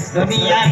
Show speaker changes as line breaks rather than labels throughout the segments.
दुनिया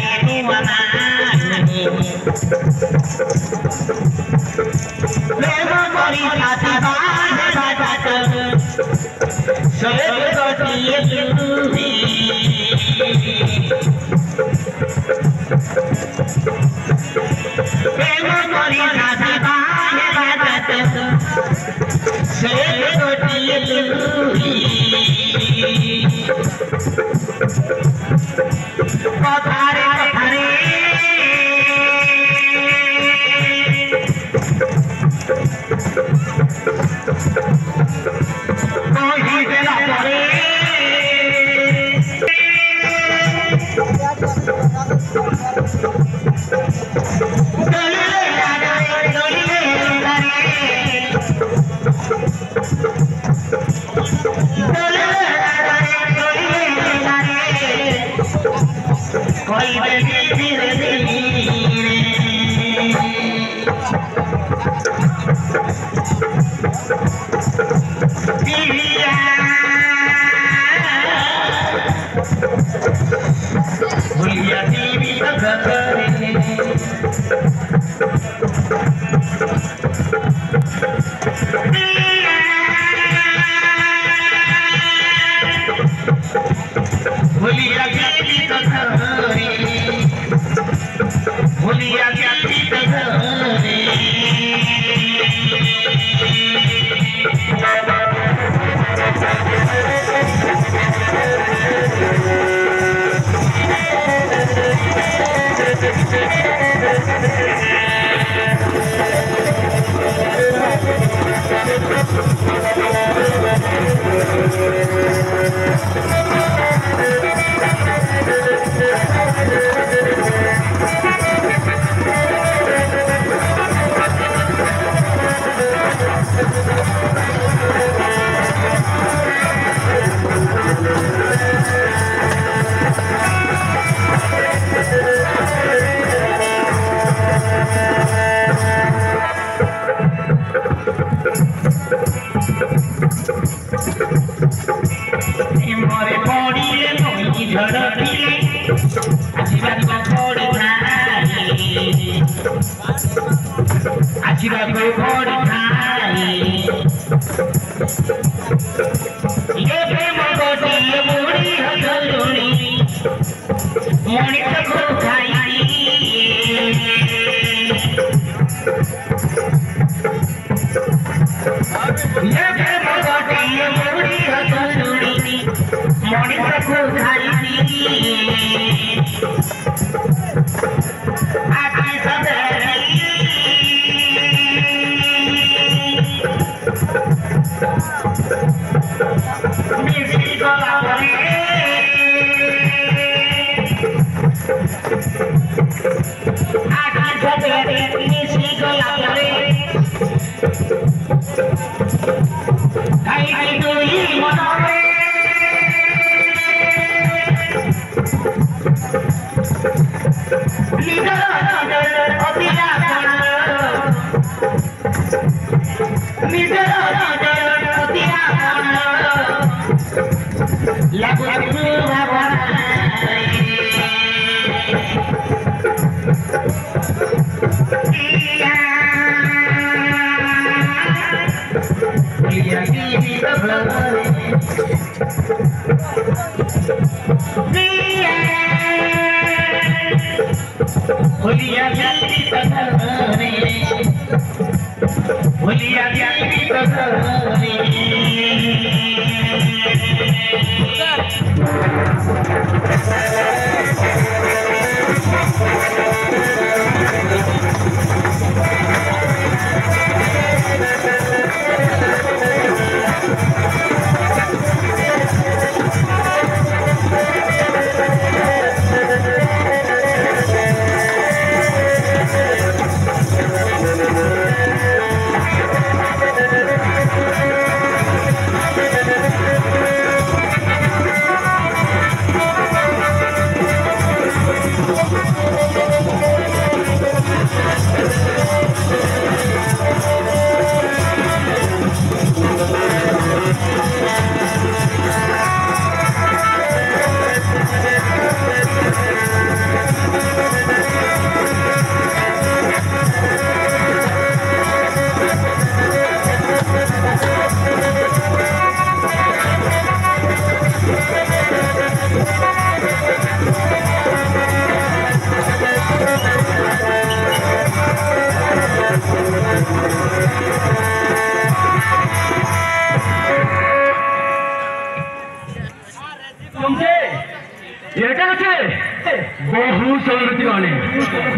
बहु संगति वाले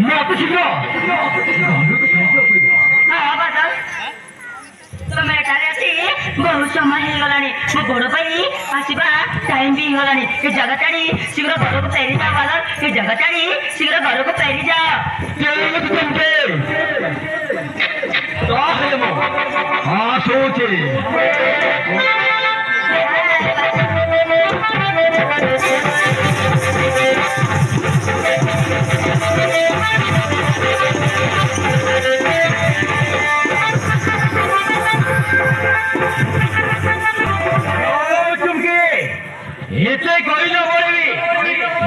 मत शीघ्र
तुम बहुत समय हो गला मो गोड़ आसवा टाइम भी होगा ये जगह छाड़ी शीघ्र घर को फेरी जा बालक ये जगह छाड़ी शीघ्र घर को फेरी जा
हाँ सोचे एते कहिला बोलबी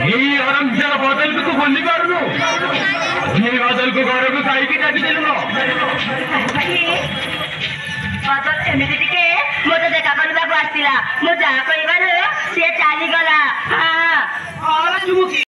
ए हरमजादा बदल को तू बोली पारनु ये बदल को घर को काई की डाकी देलु न
बदल एमिति टिके मते देखा करबा को आस्तिला मो जा कहिबार से चाली गला हां और चुमुकी